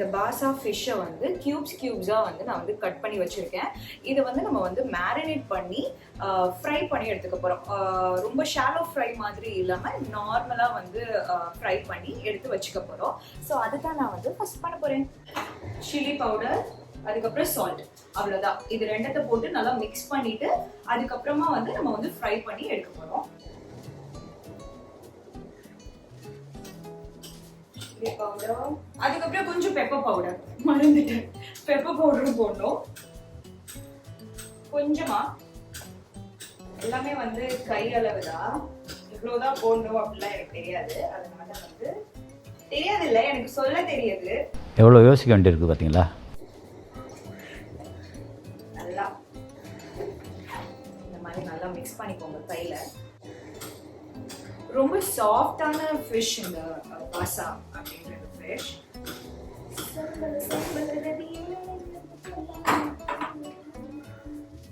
இந்த பாசா ஃபிஷ்ஷை வந்து கியூப்ஸாக வந்து நான் வந்து கட் பண்ணி வச்சுருக்கேன். இதை வந்து நம்ம வந்து மேரினேட் பண்ணி ஃப்ரை பண்ணி எடுத்துக்க போகிறோம். ரொம்ப ஷாலோ ஃப்ரை மாதிரி இல்லாமல் நார்மலாக வந்து ஃப்ரை பண்ணி எடுத்து வச்சுக்க போகிறோம். ஸோ அதுதான் நான் வந்து ஃபர்ஸ்ட் பண்ண போகிறேன். சில்லி பவுடர், அதுக்கப்புறம் சால்ட், அவ்வளோதான். இது ரெண்டத்தை போட்டு நல்லா மிக்ஸ் பண்ணிட்டு அதுக்கப்புறமா வந்து நம்ம வந்து ஃப்ரை பண்ணி எடுக்க போகிறோம். அதுக்கப்புறம் கொஞ்சம் பெப்பர் பவுடர், மறந்துட்டேன், பெப்பர் பவுடரும் போடணும் கொஞ்சமா. எல்லாமே வந்து கை அளவுதான், இவ்வளவுதான் போடணும் அப்படிலாம் எனக்கு தெரியாது. அதனால வந்து தெரியாது இல்லை, எனக்கு சொல்ல தெரியாது. எவ்வளோ யோசிக்க வேண்டியிருக்கு பார்த்தீங்களா. நல்லா இந்த மாதிரி நல்லா மிக்ஸ் பண்ணிக்கோங்க கையில. ரொம்ப சாஃப்டான ஃபிஷ் இந்த பாசா அப்படின்றது ஃபிஷ்.